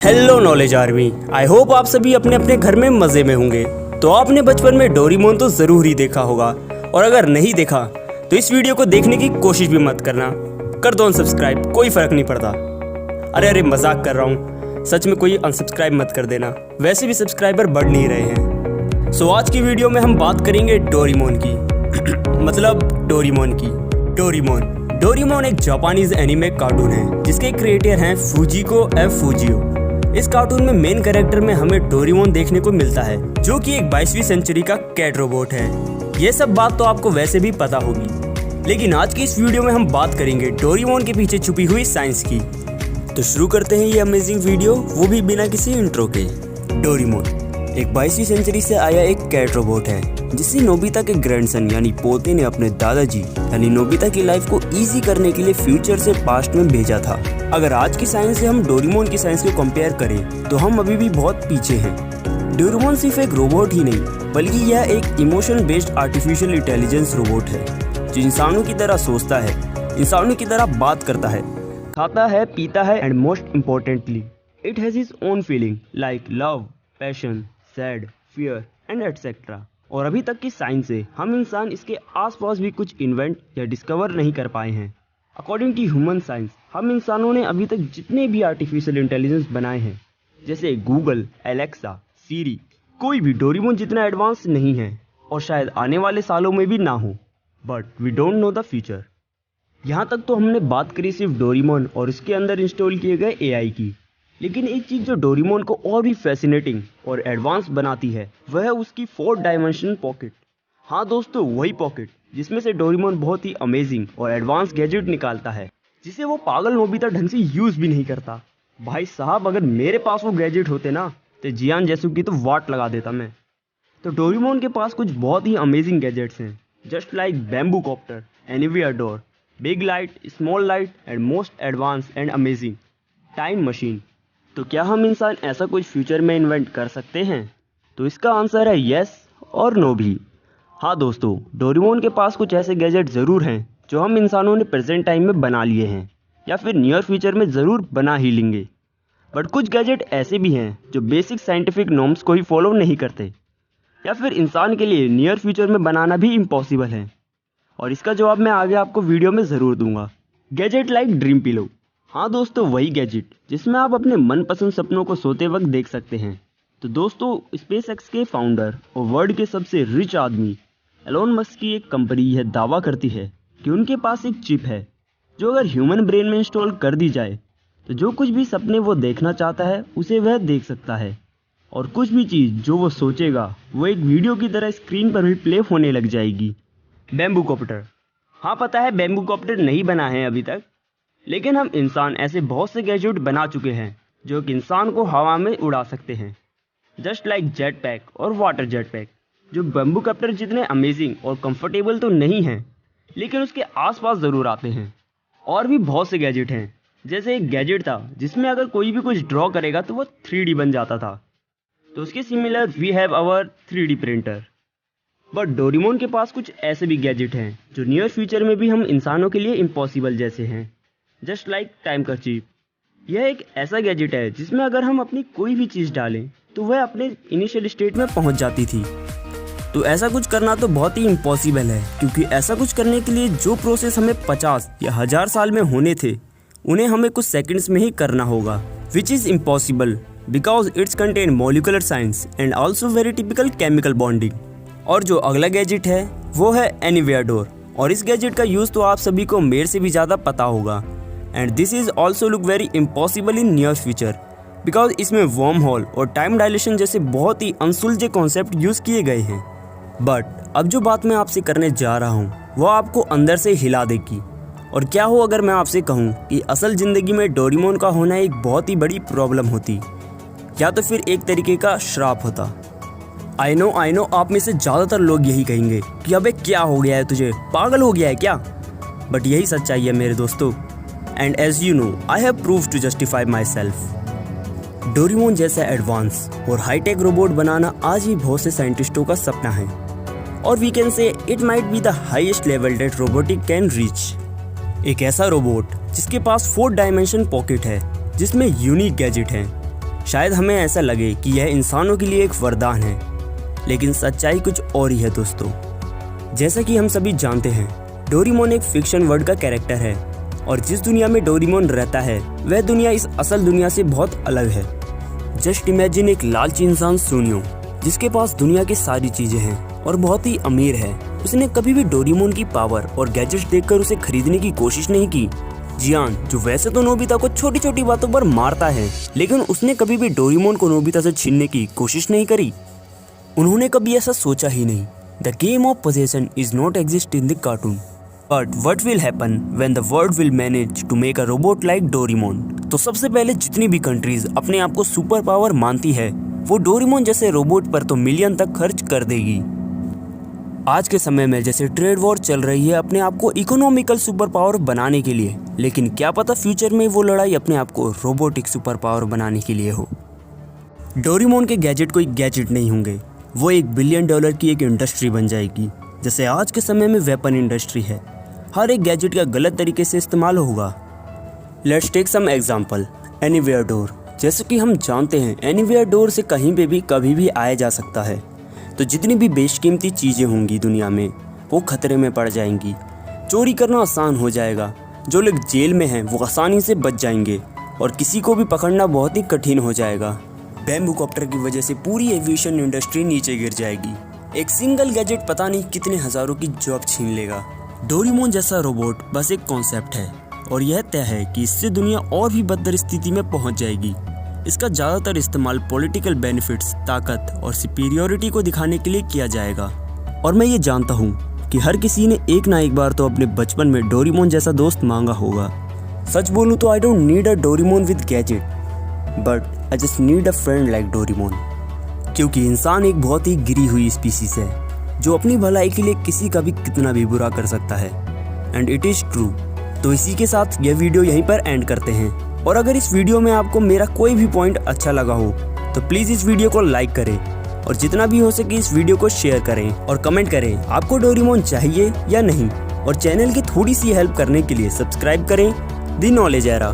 Hello knowledge army, I hope आप सभी अपने अपने घर में मजे में होंगे। तो आपने बचपन में डोरेमोन तो जरूर ही देखा होगा, और अगर नहीं देखा तो इस वीडियो को देखने की कोशिश भी मत करना। कर दो अनसब्सक्राइब, कोई फर्क नहीं पड़ता। अरे मजाक कर रहा हूँ, सच में कोई अनसब्सक्राइब मत कर देना, वैसे भी सब्सक्राइबर बढ़ नहीं रहे हैं। सो आज की वीडियो में हम बात करेंगे डोरेमोन की मतलब डोरेमोन की। डोरेमोन एक जापानीज एनिमे कार्टून है जिसके क्रिएटर हैं फुजिको एफ फुजियो। इस कार्टून में मेन कैरेक्टर में हमें डोरेमोन देखने को मिलता है, जो कि एक 22वीं सेंचुरी का कैट रोबोट है। ये सब बात तो आपको वैसे भी पता होगी, लेकिन आज की इस वीडियो में हम बात करेंगे डोरेमोन के पीछे छुपी हुई साइंस की। तो शुरू करते हैं ये अमेजिंग वीडियो, वो भी बिना किसी इंट्रो के। डोरेमोन एक 22वीं सेंचुरी से आया एक कैट रोबोट है जिसे नोबिता के ग्रैंडसन यानी पोते ने अपने दादाजी यानी नोबिता की लाइफ को इजी करने के लिए फ्यूचर से पास्ट में भेजा था। अगर आज की साइंस से हम डोरेमोन की साइंस को कंपेयर करें तो हम अभी भी बहुत पीछे हैं। डोरेमोन सिर्फ एक रोबोट ही नहीं, बल्कि यह एक emotion based artificial intelligence robot है जो इंसानों की तरह सोचता है, इंसानों की तरह बात करता है, खाता है, पीता है, and most importantly it has his own feeling like love, passion, sad, fear and etcetera. और अभी तक की साइंस से हम इंसान इसके आसपास भी कुछ इन्वेंट या डिस्कवर नहीं कर पाए हैं। अकॉर्डिंग टू ह्यूमन साइंस, हम इंसानों ने अभी तक जितने भी आर्टिफिशियल इंटेलिजेंस बनाए हैं, जैसे गूगल, एलेक्सा, सीरी, कोई भी डोरेमोन जितना एडवांस नहीं है, और शायद आने वाले सालों में भी ना हो। But we don't know the future. यहाँ तक तो हमने बात करी सिर्फ डोरेमोन और उसके अंदर इंस्टॉल किए गए एआई की, लेकिन एक चीज़ जो डोरेमोन को और भी फैसिनेटिंग और एडवांस बनाती है वह है उसकी 4 डायमेंशनल पॉकेट। हाँ दोस्तों, वही पॉकेट जिसमें से डोरेमोन बहुत ही अमेजिंग और एडवांस गैजेट निकालता है, जिसे वो पागल नोबिता ढंग से यूज़ भी नहीं करता। भाई साहब, अगर मेरे पास वो गैजेट होते ना तो जियान जैसू की तो वाट लगा देता मैं। तो डोरेमोन के पास कुछ बहुत ही अमेजिंग गैजेट्स हैं, just like bamboo copter, anywhere door, big light, small light and most advance and amazing time machine. तो क्या हम इंसान ऐसा कुछ फ्यूचर में इन्वेंट कर सकते हैं? तो इसका आंसर है यस और नो भी। हाँ दोस्तों, डोरेमोन के पास कुछ ऐसे गैजेट ज़रूर हैं जो हम इंसानों ने प्रेजेंट टाइम में बना लिए हैं या फिर नियर फ्यूचर में ज़रूर बना ही लेंगे। बट कुछ गैजेट ऐसे भी हैं जो बेसिक साइंटिफिक नॉर्म्स को ही फॉलो नहीं करते, या फिर इंसान के लिए नियर फ्यूचर में बनाना भी इम्पॉसिबल है। और इसका जवाब मैं आगे आपको वीडियो में ज़रूर दूंगा। Gadget like dream pillow. हाँ दोस्तों, वही गैजेट जिसमें आप अपने मनपसंद सपनों को सोते वक्त देख सकते हैं। तो दोस्तों, स्पेसएक्स के फाउंडर और वर्ल्ड के सबसे रिच आदमी एलोन मस्क की एक कंपनी यह दावा करती है कि उनके पास एक चिप है जो अगर ह्यूमन ब्रेन में इंस्टॉल कर दी जाए तो जो कुछ भी सपने वो देखना चाहता है उसे वह देख सकता है, और कुछ भी चीज़ जो वो सोचेगा वो एक वीडियो की तरह स्क्रीन पर भी प्ले होने लग जाएगी। Bamboo copter. हाँ पता है, बैम्बू कॉप्टर नहीं बना है अभी तक, लेकिन हम इंसान ऐसे बहुत से गैजेट बना चुके हैं जो कि इंसान को हवा में उड़ा सकते हैं, जस्ट लाइक जेट पैक और वाटर जेट पैक, जो बैम्बू कॉप्टर जितने अमेजिंग और कंफर्टेबल तो नहीं हैं, लेकिन उसके आसपास ज़रूर आते हैं। और भी बहुत से गैजेट हैं, जैसे एक गैजेट था जिसमें अगर कोई भी कुछ ड्रॉ करेगा तो वो 3D बन जाता था, तो उसके similar we have our 3D printer. But Doraemon के पास कुछ ऐसे भी गैजेट हैं जो नियर फ्यूचर में भी हम इंसानों के लिए इम्पॉसिबल जैसे हैं, जस्ट लाइक टाइम कर्चीफ। यह एक ऐसा गैजेट है जिसमें अगर हम अपनी कोई भी चीज़ डालें तो वह अपने इनिशियल स्टेट में पहुंच जाती थी। तो ऐसा कुछ करना तो बहुत ही इम्पॉसिबल है, क्योंकि ऐसा कुछ करने के लिए जो प्रोसेस हमें 50 या 1000 साल में होने थे उन्हें हमें कुछ सेकंड्स में ही करना होगा, which is impossible because it's contain molecular science and also very typical chemical bonding. और जो अगला गैजेट है वो है एनीवेयर डोर, और इस गैजेट का यूज़ तो आप सभी को मेरे से भी ज़्यादा पता होगा। And this is also look very impossible in near future because इसमें वर्म होल और टाइम डायलेशन जैसे बहुत ही अनसुलझे कॉन्सेप्ट यूज़ किए गए हैं। बट अब जो बात मैं आपसे करने जा रहा हूँ वो आपको अंदर से हिला देगी। और क्या हो अगर मैं आपसे कहूँ कि असल ज़िंदगी में डोरेमोन का होना एक बहुत ही बड़ी प्रॉब्लम होती, या तो फिर एक तरीके का श्राप होता। आई नो आप में से ज़्यादातर लोग यही कहेंगे कि अबे क्या हो गया है तुझे, पागल हो गया है क्या? बट यही सच्चाई है मेरे दोस्तों, and as you know I have proved to justify myself. Doraemon जैसा एडवांस और हाईटेक रोबोट बनाना आज ही बहुत से साइंटिस्टों का सपना है, और we can say it might be the highest level that robotic can reach. एक ऐसा रोबोट जिसके पास 4 डायमेंशन पॉकेट है जिसमें यूनिक गैजेट हैं, शायद हमें ऐसा लगे कि यह इंसानों के लिए एक वरदान है, लेकिन सच्चाई कुछ और ही है दोस्तों। जैसा कि हम सभी जानते हैं, डोरेमोन एक फिक्शन वर्ड का कैरेक्टर है और जिस दुनिया में डोरेमोन रहता है वह दुनिया इस असल दुनिया से बहुत अलग है। जस्ट इमेजिन एक लालची इंसान सुनियो, जिसके पास दुनिया की सारी चीजें हैं और बहुत ही अमीर है। उसने कभी भी डोरेमोन की पावर और गैजेट्स देखकर उसे खरीदने की कोशिश नहीं की। जियान, जो वैसे तो नोबिता को छोटी छोटी बातों पर मारता है, लेकिन उसने कभी भी डोरेमोन को नोबिता से छीनने की कोशिश नहीं करी। उन्होंने कभी ऐसा सोचा ही नहीं। The game of possession is not exist in the cartoon, but what will happen when the world will manage to make a robot like Doraemon. तो सबसे पहले जितनी भी कंट्रीज अपने आप को सुपर पावर मानती है, वो डोरेमोन जैसे रोबोट पर तो मिलियन तक खर्च कर देगी। आज के समय में जैसे ट्रेड वॉर चल रही है अपने आप को इकोनॉमिकल सुपर पावर बनाने के लिए, लेकिन क्या पता फ्यूचर में वो लड़ाई अपने आप को रोबोटिक सुपर पावर बनाने के लिए हो। डोरेमोन के गैजेट कोई गैजेट नहीं होंगे, वो $1 बिलियन की एक इंडस्ट्री बन जाएगी। जैसे आज के समय में वेपन इंडस्ट्री है, हर एक गैजेट का गलत तरीके से इस्तेमाल होगा। Let's take some example, anywhere door. जैसे कि हम जानते हैं एनीवेयर डोर से कहीं पे भी कभी भी आया जा सकता है, तो जितनी भी बेशकीमती चीज़ें होंगी दुनिया में वो खतरे में पड़ जाएंगी। चोरी करना आसान हो जाएगा, जो लोग जेल में हैं वो आसानी से बच जाएंगे और किसी को भी पकड़ना बहुत ही कठिन हो जाएगा। बैम्बू कॉप्टर की वजह से पूरी एविएशन इंडस्ट्री नीचे गिर जाएगी। एक सिंगल गैजेट पता नहीं कितने हजारों की जॉब छीन लेगा। डोरेमोन जैसा रोबोट बस एक कॉन्सेप्ट है और यह तय है कि इससे दुनिया और भी बदतर स्थिति में पहुंच जाएगी। इसका ज़्यादातर इस्तेमाल पॉलिटिकल बेनिफिट्स, ताकत और सुपीरियरिटी को दिखाने के लिए किया जाएगा। और मैं ये जानता हूँ कि हर किसी ने एक ना एक बार तो अपने बचपन में डोरेमोन जैसा दोस्त मांगा होगा। सच बोलूँ तो I don't need a Doraemon with gadget, but I just need a friend like Doraemon. क्योंकि इंसान एक बहुत ही गिरी हुई स्पीसीज है जो अपनी भलाई के लिए किसी का भी कितना भी बुरा कर सकता है, एंड इट इज़ ट्रू। तो इसी के साथ यह वीडियो यहीं पर एंड करते हैं। और अगर इस वीडियो में आपको मेरा कोई भी पॉइंट अच्छा लगा हो तो प्लीज़ इस वीडियो को लाइक करें और जितना भी हो सके इस वीडियो को शेयर करें और कमेंट करें आपको डोरेमोन चाहिए या नहीं। और चैनल की थोड़ी सी हेल्प करने के लिए सब्सक्राइब करें द नॉलेज एरा।